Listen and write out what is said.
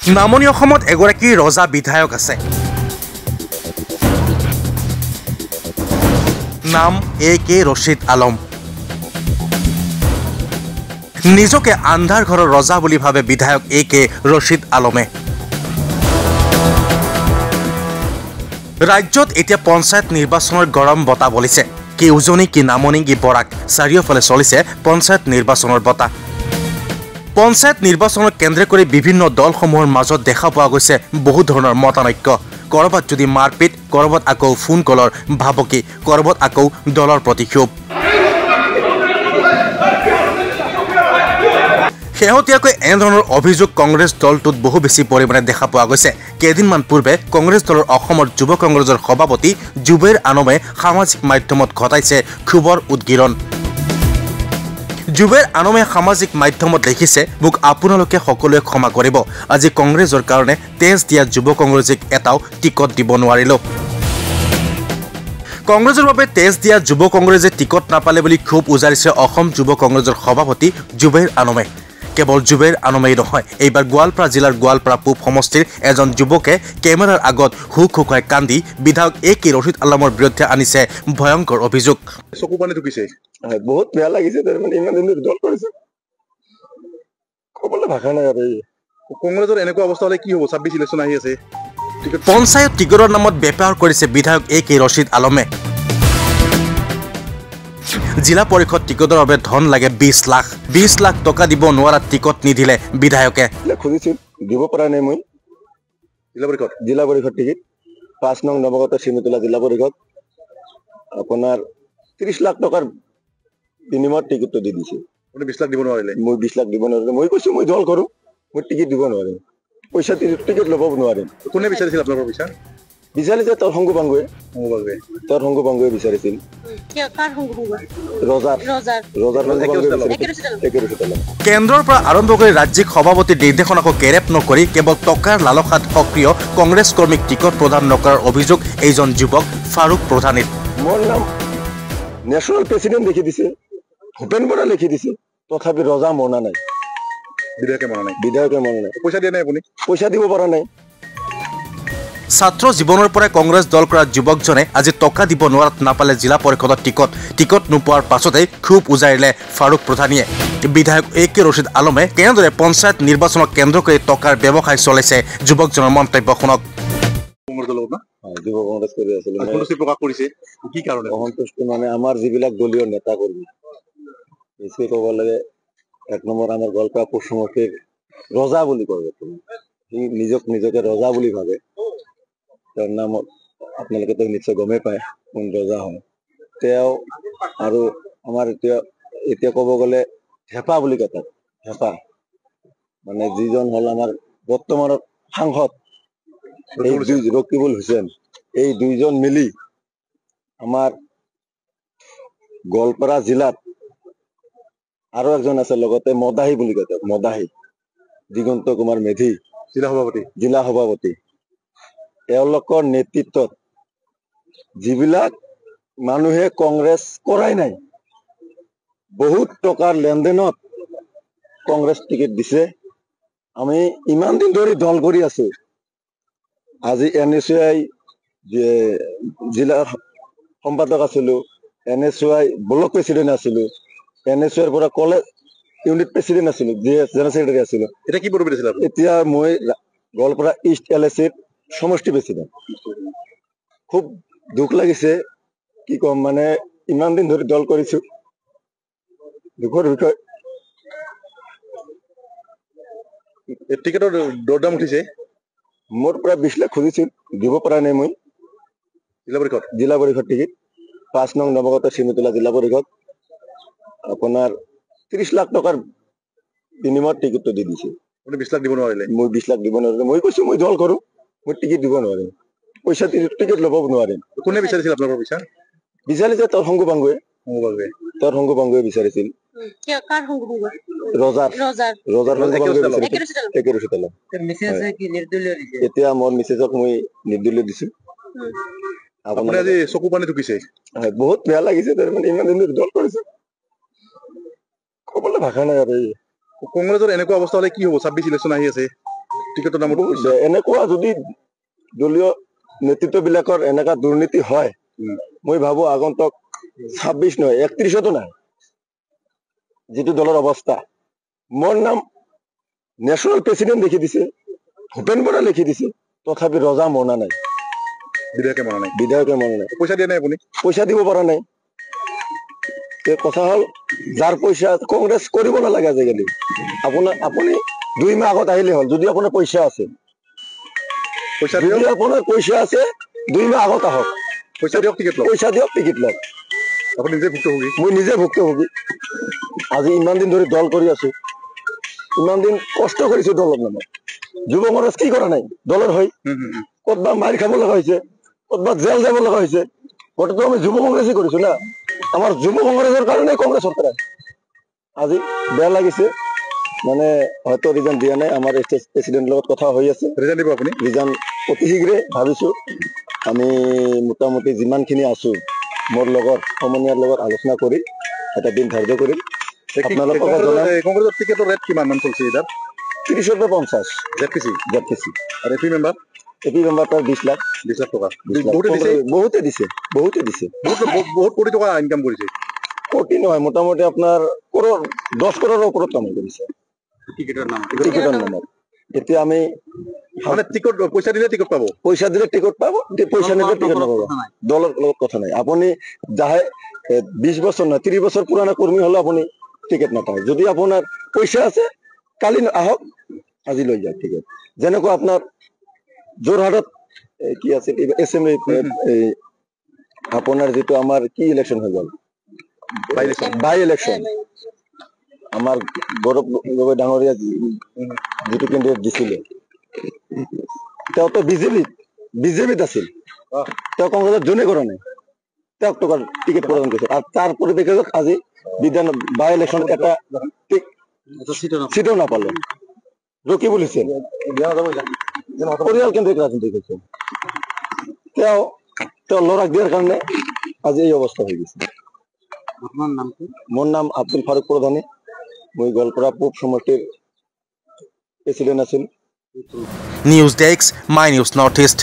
নামনি অসমত এগৰাকী ৰজা বিধায়ক আছে। নাম A.K. ৰছিদ আলম। নিজকে আন্ধাৰ ঘৰৰ ৰজা বুলি ভাবে বিধায়ক A.K. ৰছিদ আলমে। ৰাজ্যত এতিয়া পঞ্চায়ত নিৰ্বাচনৰ গৰম বতাহ বলিছে। কি উজনি, কি নামনি, কি বৰাক, চাৰিওফালে চলিছে পঞ্চায়ত নিৰ্বাচনৰ বতাহ। পঞ্চায়ত নিৰ্বাচনক কেন্দ্ৰ কৰি বিভিন্ন দলসমূহৰ মাজত দেখা পোৱা গৈছে বহু ধৰণৰ মতানৈক্য। কৰবাত যদি মাৰপিট, কৰবাত আকৌ ফোন কলৰ ভাবুকি, কৰবাত আকৌ দলৰ প্ৰতি ক্ষোভ। শেহতীয়াকৈ এনেধৰণৰ অভিযোগ কংগ্ৰেছ দলটোত বহু বেছি পৰিমাণে দেখা পোৱা গৈছে। কেইদিনমান পূৰ্বে কংগ্ৰেছ দলৰ অসমৰ যুৱ কংগ্ৰেছৰ সভাপতি জুবেৰ আনমে সামাজিক মাধ্যমত ঘটাইছে ক্ষোভৰ উদগিৰণ। জুবেৰ আনমে সামাজিক মাধ্যমত লিখিছে, মোক আপোনালোকে সকলোৱে ক্ষমা কৰিব। আজি কংগ্ৰেছৰ কাৰণে তেজ দিয়া যুৱ কংগ্ৰেছক এটাও টিকট দিব নোৱাৰিলো। কংগ্ৰেছৰ বাবে তেজ দিয়া যুৱ কংগ্ৰেছে টিকট নাপালে বুলি ক্ষোভ উজাৰিছে অসম যুৱ কংগ্ৰেছৰ সভাপতি জুবেৰ আনমে। কেৱল জুবেৰ আনমেই নহয়, এইবাৰ গোৱালপাৰা জিলাৰ গোৱালপাৰা পূব সমষ্টিৰ এজন যুৱকে কেমেৰাৰ আগত হুক হুকাই কান্দি বিধায়ক A.K. ৰছিদ আলমৰ বিৰুদ্ধে আনিছে ভয়ংকৰ অভিযোগ। চকু পানী ঢুকিছে, বহুত বেয়া লাগিছে। তাৰমানে ইমান দিন দল কৰিছে, ক'বলৈ ভাষা নাই আৰু। কংগ্ৰেছৰ এনেকুৱা অৱস্থা হলে কি হ'ব? 26 ইলেকশ্যন আহি আছে। পঞ্চায়ত টিকটৰ নামত বেপাৰ কৰিছে বিধায়ক A.K. ৰছিদ আলমে। জিলা পৰিষদ টিকটৰ বাবে ধন লাগে 20 লাখ টকা দিব নোৱাৰা টিকট নিদিলে বিধায়কে। খুজিছিল, দিব পৰা নাই। মই জিলা পৰিষদ টিকট 5 নং নৱাগত চিমুতলা জিলা পৰিষদ আপোনাৰ 30 লাখ টকাৰ বিনিময়ত টিকটটো দি দিছে। 20 লাখ দিব নোৱাৰিলে। মই 20 লাখ দিব নোৱাৰিলে। মই কৈছো মই দল কৰো, মই টিকট দিব নোৱাৰিম, পইচা টিকট ল'ব নোৱাৰিম। কোনে বিচাৰিছিল আপোনালোকৰ পইচা? বিচাৰিছে তোৰ শংকু বাংগুৱে বিচাৰিছিল। কেন্দ্ৰৰ পৰা আৰম্ভ কৰি ৰাজ্যিক সভাপতিৰ নিৰ্দেশনাকো কেৰেপ নকৰি কেৱল টকাৰ লালসাত সক্ৰিয় কংগ্ৰেছ কৰ্মীক টিকট প্ৰদান নকৰাৰ অভিযোগ এইজন যুৱক ফাৰুক প্ৰধানীৰ। মোৰ নাম নেশ্যনেল প্ৰেচিডেণ্ট লিখি দিছে, ভূপেন বৰা লিখি দিছে, তথাপি ৰজা মনা নাই, বিধায়কে মনা নাই। পইচা দিয়া নাই, আপুনি পইচা দিব পৰা নাই। ছাত্ৰ জীৱনৰ পৰাই কংগ্ৰেছ দল কৰা যুৱকজনে আজি টকা দিব নোৱাৰাত নাপালে জিলা পৰিষদৰ টিকট নোপোৱাৰ পাছতেই ক্ষোভ উজাৰিলে ফাৰুক প্ৰধানীয়ে। বিধায়ক A.K. ৰছিদ আলমে কেনেদৰে পঞ্চায়ত নিৰ্বাচনক কেন্দ্ৰ কৰি টকাৰ ব্যৱসায় চলাইছে যুৱকজনৰ মন্তব্য শুনক। অসন্তুষ্টি মানে আমাৰ যিবিলাক দলীয় নেতা কৰ্মী, বেছি ক'ব লাগে 1 নম্বৰ আমাৰ গোৱালপাৰা পূব সমষ্টিৰ ৰজা বুলি কয়। সি নিজকে ৰজা বুলি ভাবে। তেওঁৰ নাম আপোনালোকে নিশ্চয় গমেই পায় কোন ৰজা হয় তেওঁ। আৰু আমাৰ এতিয়া ক'ব গ'লে হেঁপা বুলি কয়, হেঁপা মানে যিজন হ'ল আমাৰ বৰ্তমানৰ সাংসদ ৰকিবুল হুছেইন। এই দুইজন মিলি আমাৰ গোৱালপাৰা জিলাত আৰু একজন আছে লগতে মদাহী বুলি কয়, মদাহী দিগন্ত কুমাৰ মেধি জিলা সভাপতি। তেওঁলোকৰ নেতৃত্বত যিবিলাক মানুহে কংগ্ৰেছ কৰাই নাই, বহুত টকাৰ লেনদেনত কংগ্ৰেছ টিকট দিছে। আমি ইমান দিন ধৰি দল কৰি আছো। আজি NSY জিলাৰ সম্পাদক আছিলো, NSY ব্লক প্ৰেচিডেণ্ট আছিলো, NSY পৰা কলেজ ইউনিট প্ৰেচিডেণ্ট আছিলো, জেনেৰেল ছেক্ৰেটাৰী আছিলো। এতিয়া কি কৰিব দিছিল? এতিয়া মই গোৱালপাৰা ইষ্ট LAC সমষ্টি প্ৰেচিডেণ্ট। খুব দুখ লাগিছে, কি কম মানে ইমান দিন ধৰি দল কৰিছো, দুখৰ বিষয়। টিকটৰ দৰদাম উঠিছে। মোৰ পৰা 20 লাখ খুজিছিল, দিব পৰা নাই। মই জিলা পৰিষদ টিকট 5 নং নৱাগত চিমুতলা জিলা পৰিষদ আপোনাৰ 30 লাখ টকাৰ বিনিময়ত টিকটটো দি দিছে। 20 লাখ দিব নোৱাৰিলে। মই 20 লাখ দিব নোৱাৰিলে। মই কৈছো মই দল কৰো, মই টিকট দিব নোৱাৰিম, পইচা টিকট ল'ব নোৱাৰিম। কোনে বিচাৰিছিল আপোনালোকৰ পইচা? বিচাৰিছে তোৰ শংকু বাংগুৱে বিচাৰিছিল। এতিয়া মোৰ মিছেছক মই নিৰ্দলীয় দিছো। চকু পানী ঢুকিছে, বহুত বেয়া লাগিছে। তাৰমানে ইমান দিন দল কৰিছে, ক'বলৈ ভাষা নাই আৰু। কংগ্ৰেছৰ এনেকুৱা অৱস্থা হলে কি হ'ব? 26 ইলেকশ্যন আহি আছে। টিকেটৰ নামত এনেকুৱা যদি দলীয় নেতৃত্ববিলাকৰ এনেকা দুৰ্নীতি হয় মই ভাবো আগন্তুক 26 নহয় 31তো নাই যেটো দলৰ অৱস্থা মোৰ নাম ন্যাশনাল প্ৰেসিডেন্ট লিখি দিছে ভূপেন বৰা লিখি দিছে তথাপি ৰজা মনা নাই বিধায়কে মনা নাই পইচা দিয়া নাই আপুনি পইচা দিব পৰা নাই তে কথা হল যাৰ পইচা কংগ্ৰেছ কৰিব নালাগে আজিকালি আপুনি 2 মাহ আগত আহিলে হল যদি আপোনাৰ পইচা আছে যদি আপোনাৰ পইচা আছে 2 মাহ আগত আহক পইচা দিয়ক টিকেট লওক আপুনি নিজে ভুক্তভোগী মই নিজে ভুক্তভোগী আজি ইমান দিন ধৰি দল কৰি আছো ইমান দিন কষ্ট কৰিছো দলৰ নামত যুৱ কংগ্ৰেছ কি কৰা নাই দলৰ হৈ কতবা মাৰি খাব লগা হৈছে কতবা জেল যাব লগা হৈছে গোটেইটো আমি যুৱ কংগ্ৰেছই কৰিছো না আমাৰ যুৱ কংগ্ৰেছৰ কাৰণে কংগ্ৰেছ চৰকাৰ আজি বেয়া লাগিছে মানে হয়তো ৰিজাইন দিয়া নাই আমাৰ ষ্টেট প্ৰেসিডেন্ট লগত কথা হৈ আছে ৰিজাইন দিব আপুনি ৰিজাইন অতি শীঘ্ৰে ভাবিছো আমি মোটামুটি যিমানখিনি আছো মোৰ লগত সমনীয়াৰ লগত আলোচনা কৰি এটা দিন ধাৰ্য কৰিম আপোনালোকক কংগ্ৰেছৰ টিকেটৰ ৰেট কিমান মান চলছে এটা 30 পৰা 50 জেপিসি আৰু এপি মেম্বাৰ তাৰ 20 লাখ টকা বহুতে দিছে বহুত কোটি টকা ইনকাম কৰিছে কোটি নহয় মোটামুটি আপোনাৰ 10 কৰোৰৰ ওপৰত কামাই কৰিছে টিকেটৰ নামত এতিয়া আমি মানে টিকট পইচা দিলে টিকট পাব পইচা নিদিলে টিকট নাপাব দলৰ লগত কথা নাই আপুনি যাহে 20 বছৰ না 30 বছৰ পুৰণা কৰ্মী হলে আপুনি টিকেট নাপায় যদি আপোনাৰ পইচা আছে কালি আহক আজি লৈ যাওক টিকেট যেনেকৈ আপোনাৰ যোৰহাটত কি আছে এসএমএ আপোনাৰ যেটো আমাৰ কি ইলেকশন হৈ গল বাই ইলেকশন আমাৰ গৌৰৱ গগৈ ডাঙৰীয়া যেটো কেন্দ্ৰীয় দিছিলে তেওঁ তো বিজেপিত আছিল তেওঁ কংগ্ৰেছত জনে কৰা নাই তেওঁক টকা টিকেট প্ৰদান কৰিছে আৰু তাৰ পৰিপ্ৰেক্ষিতত আজি বিধান বাই ইলেকশন এটা সিটো নাপালে ৰকি বুলিছে পৰিয়াল কেন্দ্ৰিক ৰাজনীতি কৰিছে তেওঁ লৰাক দিয়াৰ কাৰণে আজি এই অৱস্থা হৈ গৈছে মোৰ নাম আব্দুল ফাৰুক প্ৰধানী মই গোৱালপাৰা পূব সমষ্টিৰ প্ৰেসিডেন্ট আছিল news desk my news north east